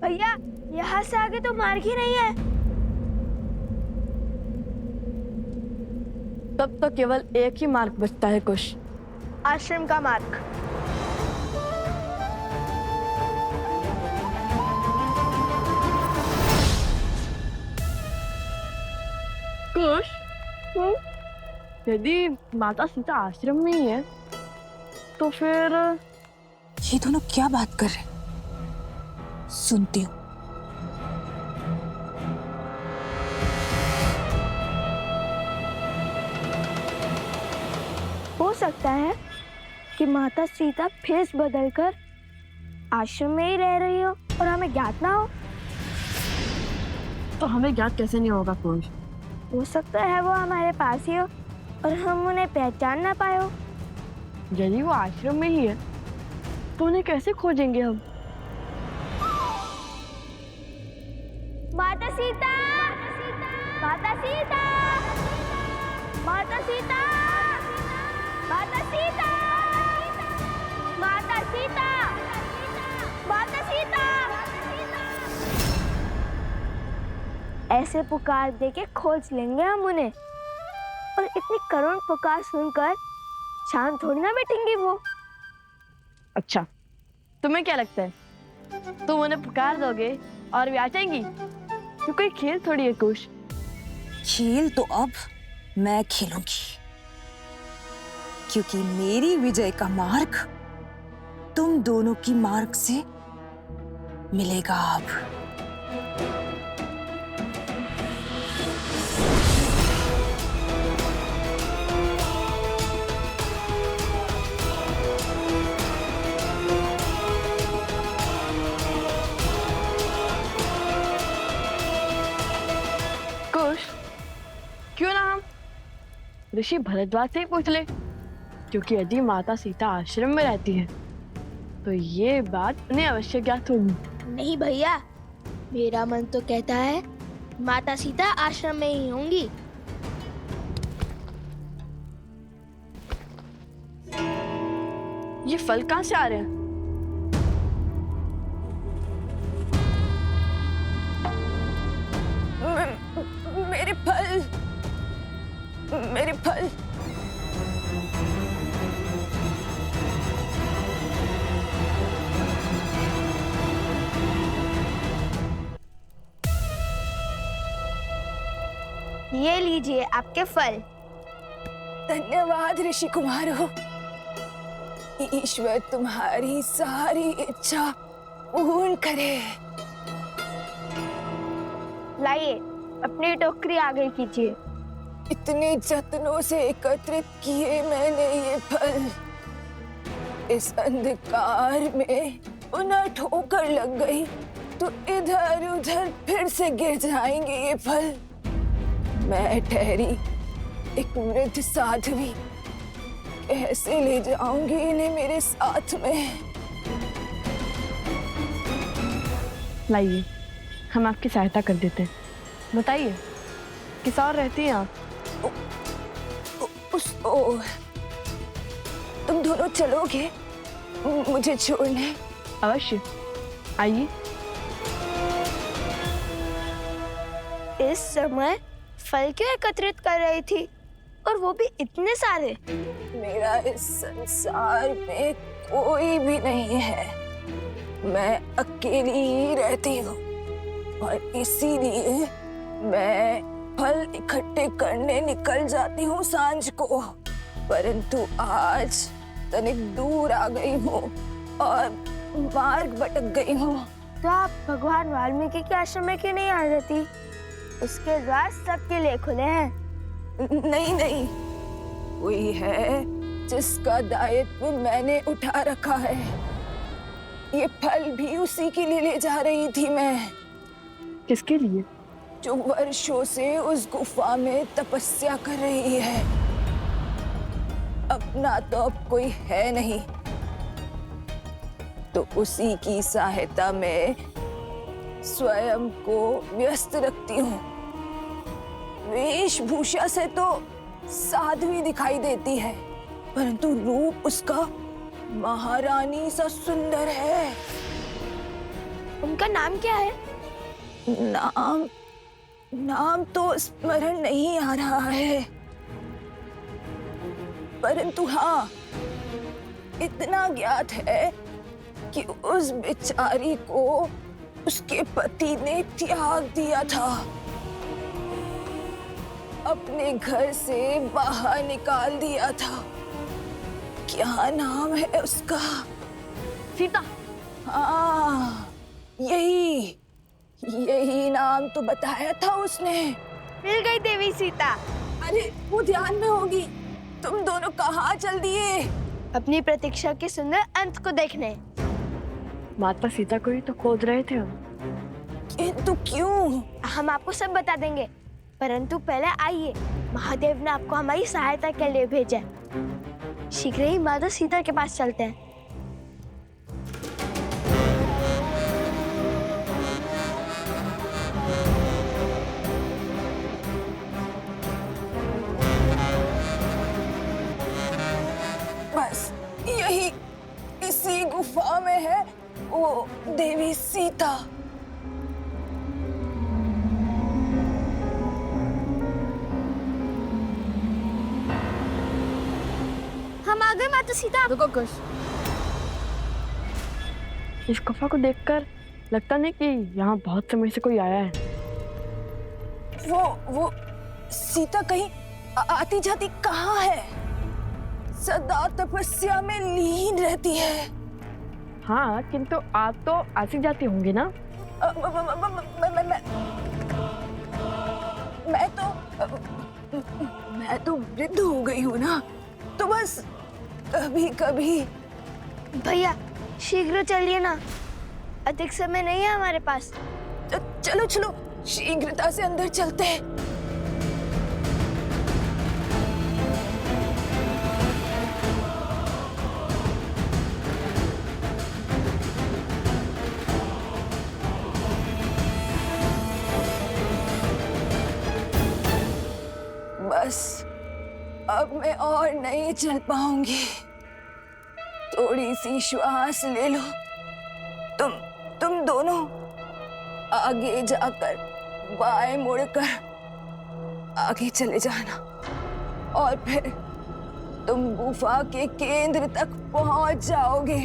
भैया यहाँ से आगे तो मार्ग ही नहीं है। तब तो केवल एक ही मार्ग बचता है कुश। आश्रम का मार्ग। कुश, यदि माता सीता आश्रम में ही है तो फिर ये दोनों क्या बात कर रहे हैं? सुनती हूँ। हो सकता है कि माता सीता भेष बदलकर आश्रम में ही रह रही हो और हमें ज्ञात ना हो। तो हमें ज्ञात कैसे नहीं होगा कुश? हो सकता है वो हमारे पास ही हो और हम उन्हें पहचान ना पाए हो। यदि वो आश्रम में ही है तो उन्हें कैसे खोजेंगे हम? माता सीता, माता सीता, माता सीता, माता सीता, माता सीता, माता सीता। ऐसे पुकार देके खोज लेंगे हम उन्हें। और इतनी करुण पुकार सुनकर शांत थोड़ी ना बैठेंगी वो। अच्छा, तुम्हें क्या लगता है तुम उन्हें पुकार दोगे और वे आ जाएंगी? ये कोई खेल थोड़ी है कुश। खेल तो अब मैं खेलूंगी, क्योंकि मेरी विजय का मार्ग तुम दोनों की मार्ग से मिलेगा अब। कुश, क्यों ना हम ऋषि भरद्वाज से ही पूछ ले, क्योंकि यदि माता सीता आश्रम में रहती है तो ये बात उन्हें अवश्य ज्ञात होगी। नहीं भैया, मेरा मन तो कहता है माता सीता आश्रम में ही होंगी। ये फल कहाँ से आ रहे हैं? मेरे फल, मेरे फल। ये लीजिए आपके फल। धन्यवाद ऋषि कुमारो। ईश्वर तुम्हारी सारी इच्छा पूर्ण करे। लाइए, अपनी टोकरी आगे कीजिए। इतने जतनों से एकत्रित किए मैंने ये फल, इस अंधकार में उन्हें ठोकर लग गई तो इधर उधर फिर से गिर जाएंगे ये फल। मैं ठहरी एक वृद्ध साध्वी, कैसे ले जाऊंगी इन्हें मेरे साथ में? लाइए, हम आपकी सहायता कर देते हैं। बताइए, किस और रहती हैं आप? तुम दोनों चलोगे मुझे छोड़ने? अवश्य, आइए। इस समय फल क्यों एकत्रित कर रही थी, और वो भी इतने सारे? मेरा इस संसार में कोई भी नहीं है, मैं अकेली ही रहती हूँ और इसीलिए मैं फल इकट्ठे करने निकल जाती हूँ सांझ को। परंतु आज तनिक दूर आ गई हूँ और मार्ग भटक गई हूँ। तो आप भगवान वाल्मीकि के आश्रम में क्यों नहीं आ जाती? उसके द्वार सबके लिए खुले हैं। नहीं नहीं, कोई है जिसका दायित्व मैंने उठा रखा है। ये फल भी उसी के लिए ले जा रही थी मैं। किसके लिए? जो वर्षों से उस गुफा में तपस्या कर रही है। अपना तो अब कोई है नहीं, तो उसी की सहायता में स्वयं को व्यस्त रखती हूँ। वेशभूषा से तो साध्वी दिखाई देती है, परंतु रूप उसका महारानी सा सुंदर है। उनका नाम क्या है? नाम नाम तो स्मरण नहीं आ रहा है, परंतु हाँ, इतना ज्ञात है कि उस बेचारी को उसके पति ने त्याग दिया था, अपने घर से बाहर निकाल दिया था। क्या नाम है उसका? सीता। हाँ, यही नाम तो बताया था उसने। मिल गई देवी सीता। अरे वो ध्यान में होगी। तुम दोनों कहाँ चल दिए? अपनी प्रतीक्षा के सुंदर अंत को देखने। माता सीता को ही तो खोज रहे थे हम। किंतु क्यों? हम आपको सब बता देंगे, परंतु पहले आइए, महादेव ने आपको हमारी सहायता के लिए भेजा है। शीघ्र ही माता सीता के पास चलते हैं। बस यही इसी गुफा में है वो देवी सीता। हम आ गए माता सीता। रुको कुछ। इस गुफा को देखकर लगता नहीं कि यहाँ बहुत समय से कोई आया है। वो सीता कहीं आती जाती कहाँ है? सदा तपस्या में लीन रहती है। हाँ, किंतु आप तो आती जाती होंगी ना? मैं तो वृद्ध हो गई हूँ ना, तो बस कभी कभी। भैया शीघ्र चलिए ना, अधिक समय नहीं है हमारे पास। चलो चलो, शीघ्रता से अंदर चलते हैं। बस अब मैं और नहीं चल पाऊंगी। थोड़ी सी श्वास ले लो। तुम दोनों आगे जाकर बाएं मुड़कर आगे चले जाना, और फिर तुम गुफा के केंद्र तक पहुंच जाओगे।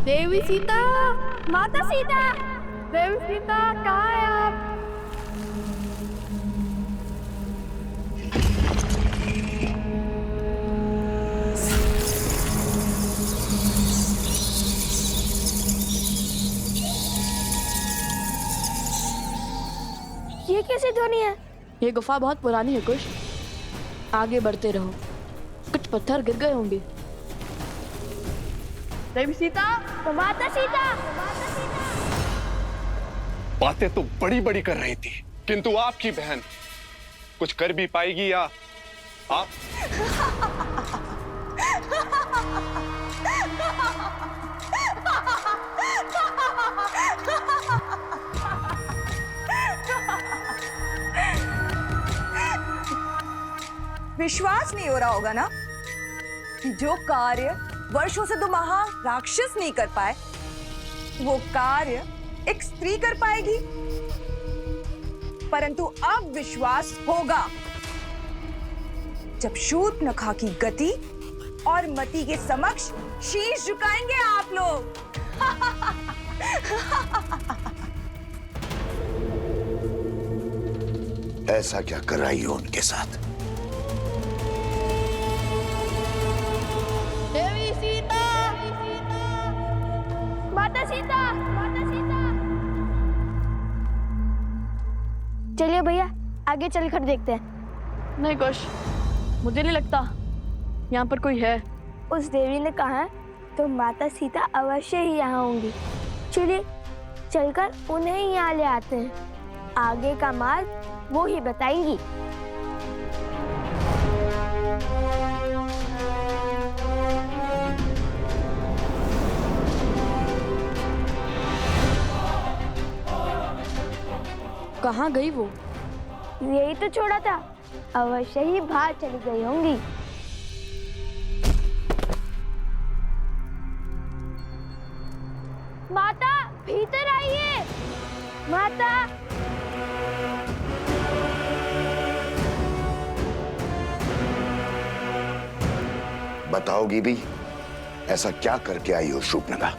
देवी सीता, माता सीता, देवी सीता कहाँ है आप? ये कैसी ध्वनि है? ये गुफा बहुत पुरानी है कुछ। आगे बढ़ते रहो, कुछ पत्थर गिर गए होंगे। देवी सीता, माता सीता, बातें तो बड़ी बड़ी कर रही थी, किंतु आपकी बहन कुछ कर भी पाएगी या आप? विश्वास नहीं हो रहा होगा ना कि जो कार्य वर्षों से 2 महाराक्षस नहीं कर पाए, वो कार्य एक स्त्री कर पाएगी। परंतु अब विश्वास होगा जब शूर्पणखा की गति और मति के समक्ष शीश झुकाएंगे आप लोग। ऐसा क्या कराई हो उनके साथ? देवी सीता, माता सीता, माता सीता। चलिए भैया, आगे चलकर देखते हैं। नहीं कुछ, मुझे नहीं लगता यहाँ पर कोई है। उस देवी ने कहा है तो माता सीता अवश्य ही यहाँ होंगी। चलिए चलकर उन्हें ही यहाँ ले आते हैं। आगे का मार्ग वो ही बताएंगी। कहाँ गई वो? यही तो छोड़ा था, अवश्य ही बाहर चली गई होंगी। माता, भीतर आइए। माता, बताओगी भी? ऐसा क्या करके आई हो शूर्पणखा?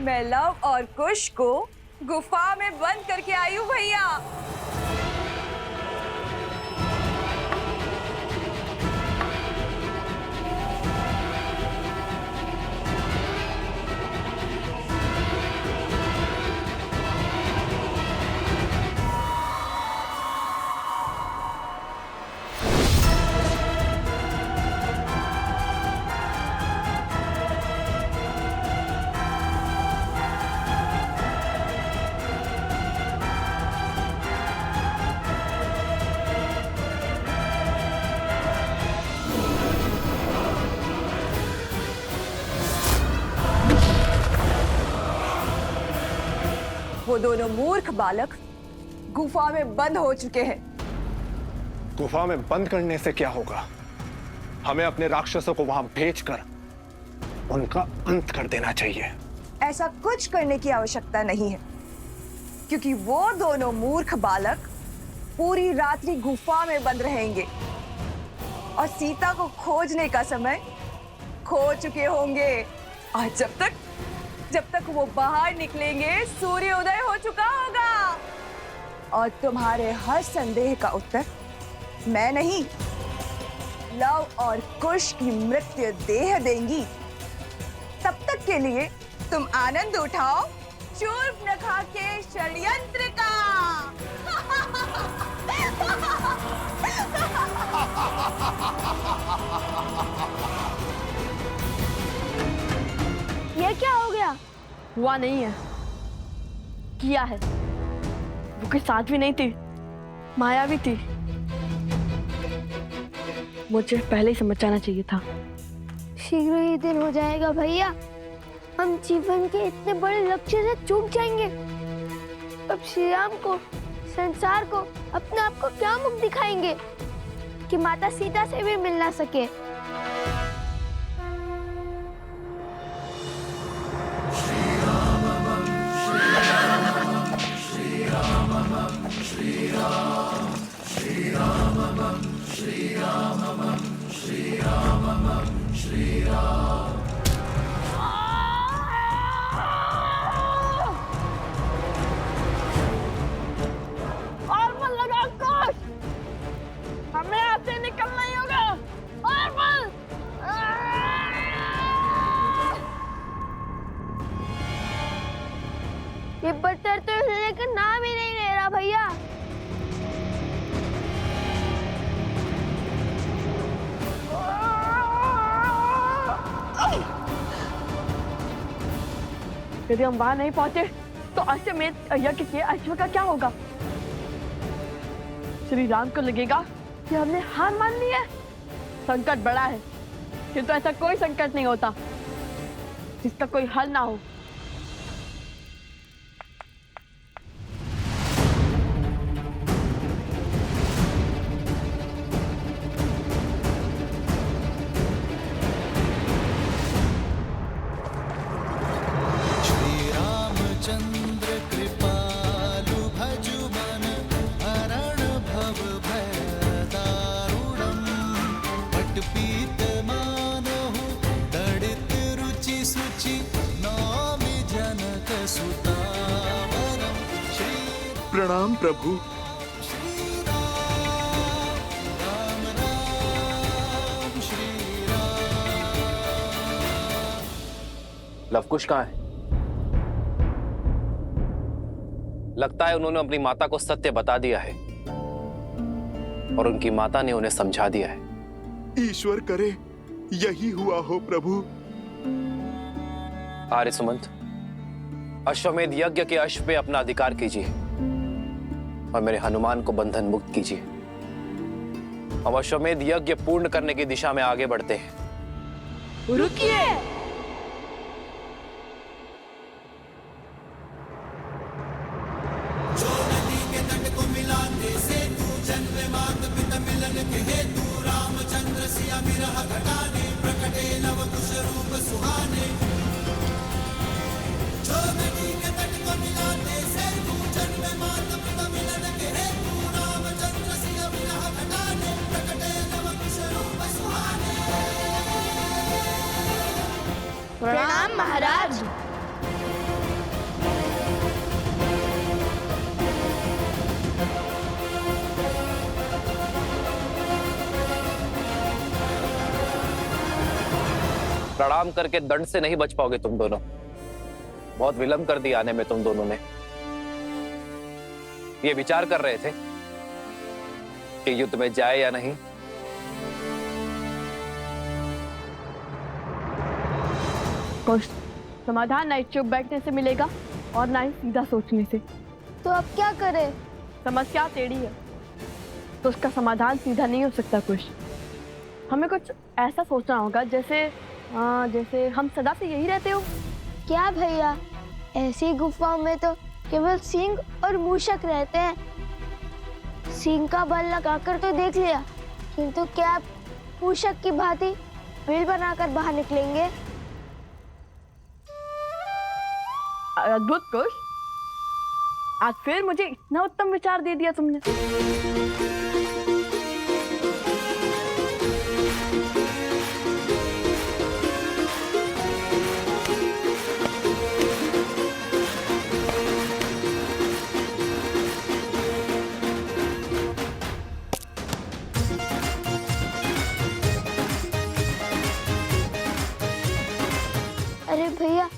मैं लव और कुश को गुफा में बंद करके आई हूँ भैया। वो दोनों मूर्ख बालक गुफा में बंद हो चुके हैं। गुफा में बंद करने से क्या होगा? हमें अपने राक्षसों को वहां भेजकर उनका अंत कर देना चाहिए। ऐसा कुछ करने की आवश्यकता नहीं है, क्योंकि वो दोनों मूर्ख बालक पूरी रात्रि गुफा में बंद रहेंगे और सीता को खोजने का समय खो चुके होंगे। और जब तक वो बाहर निकलेंगे सूर्योदय हो चुका होगा। और तुम्हारे हर संदेह का उत्तर मैं नहीं, लव और कुश की मृत्यु देह देंगी। तब तक के लिए तुम आनंद उठाओ शूर्पणखा के षड्यंत्र का। ये क्या हो गया? हुआ नहीं है, किया है। वो कोई साध्वी नहीं थी, मायावी थी। मुझे पहले ही समझ जाना चाहिए था। शीघ्र ही दिन हो जाएगा भैया, हम जीवन के इतने बड़े लक्ष्य से चूक जाएंगे। अब श्री राम को, संसार को, अपने आप को क्या मुख दिखाएंगे कि माता सीता से भी मिल ना सके। और मन लगा कुश, हमें यहाँ से निकलना ही होगा। और मन ये बटर तो हिलने का नाम ही नहीं ले रहा भैया। यदि हम वहां नहीं पहुंचे तो अश्वमेध यज्ञ के अश्व का क्या होगा? श्री राम को लगेगा कि हमने हार मान ली है। संकट बड़ा है, किंतु ऐसा कोई संकट नहीं होता जिसका कोई हल ना हो। चंद्र कृपालु भजु मन हरण भव भय दारुणम् पटपीत मानहु दड़ित रुचि सुचि नौमि जनक सुतावरम्। प्रणाम प्रभु। श्री राम राम राम श्री राम। लवकुश कहाँ है? लगता है उन्होंने अपनी माता को सत्य बता दिया है और उनकी माता ने उन्हें समझा दिया है। ईश्वर करे यही हुआ हो प्रभु। आर्य सुमंत, अश्वमेध यज्ञ के अश्व पे अपना अधिकार कीजिए और मेरे हनुमान को बंधन मुक्त कीजिए। हम अश्वमेध यज्ञ पूर्ण करने की दिशा में आगे बढ़ते हैं। रुकिए, जो नदी प्रणाम महाराज। प्रणाम करके दंड से नहीं बच पाओगे तुम दोनों। बहुत विलंब कर दिया आने में तुम दोनों ने। ये विचार कर रहे थे कि युद्ध में जाए या नहीं। कुछ समाधान ना चुप बैठने से मिलेगा और ना ही सीधा सोचने से। तो अब क्या करें? समस्या टेढ़ी है तो उसका समाधान सीधा नहीं हो सकता। कुछ हमें कुछ ऐसा सोचना होगा जैसे हम सदा से यही रहते हो। क्या भैया, ऐसी गुफाओं में तो केवल सिंह और मूषक रहते हैं। सिंह का बल लगाकर तो देख लिया, किंतु क्या आप मूषक की भांति बिल बनाकर बाहर निकलेंगे? अद्भुत कुश, आज फिर मुझे इतना उत्तम विचार दे दिया तुमने। अरे भैया,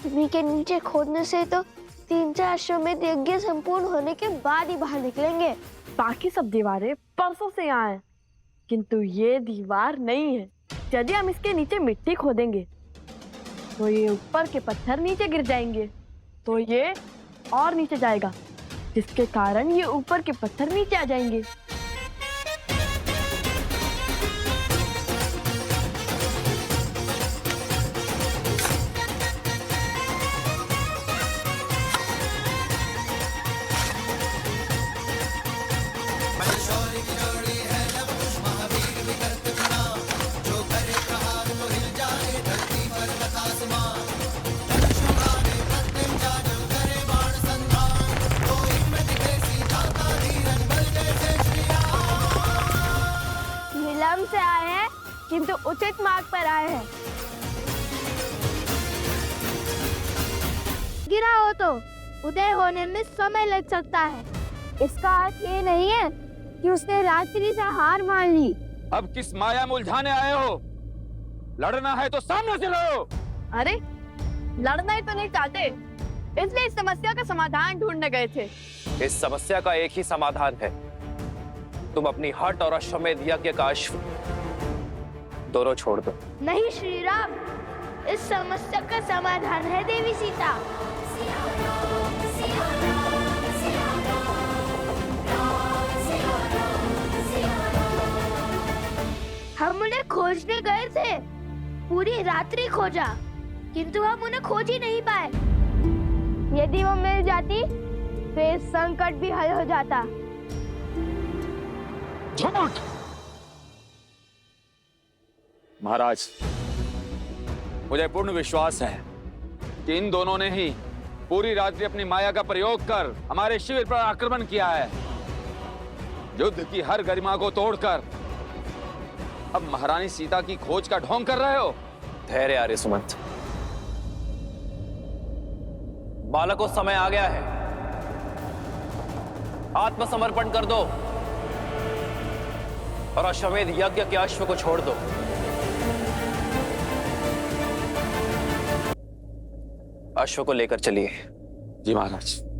भूमि के नीचे खोदने से तो 3-4 अश्वमेध यज्ञ संपूर्ण होने के बाद ही बाहर निकलेंगे। बाकी सब दीवारें परसों से यहाँ हैं, किंतु ये दीवार नहीं है। यदि हम इसके नीचे मिट्टी खोदेंगे तो ये ऊपर के पत्थर नीचे गिर जाएंगे, तो ये और नीचे जाएगा, जिसके कारण ये ऊपर के पत्थर नीचे आ जाएंगे। विलंब से आए हैं किंतु उचित मार्ग पर आए हैं। गिरा हो तो उदय होने में समय लग सकता है। इसका अर्थ ये नहीं है कि उसने रात्रि से हार मान ली। अब किस माया में उलझाने आए हो? लड़ना है तो सामने से लड़ो। अरे लड़ना ही तो नहीं चाहते, इसलिए इस समस्या का समाधान ढूंढने गए थे। इस समस्या का एक ही समाधान है, तुम अपनी हट और अश्वमेध यज्ञ का अश्व दोनों छोड़ दो। नहीं श्री राम, इस समस्या का समाधान है देवी सीता। हम उन्हें खोजने गए थे, पूरी रात्रि खोजा, किंतु हम उन्हें खोज ही नहीं पाए। यदि वो मिल जाती तो ये संकट भी हल हो जाता। झूठ! महाराज, मुझे पूर्ण विश्वास है कि इन दोनों ने ही पूरी रात्रि अपनी माया का प्रयोग कर हमारे शिविर पर आक्रमण किया है। युद्ध की हर गरिमा को तोड़कर अब महारानी सीता की खोज का ढोंग कर रहे हो। धैर्य आर्य सुमंत, बालकों, समय आ गया है, आत्मसमर्पण कर दो और अश्वमेध यज्ञ के अश्व को छोड़ दो। अश्व को लेकर चलिए। जी महाराज।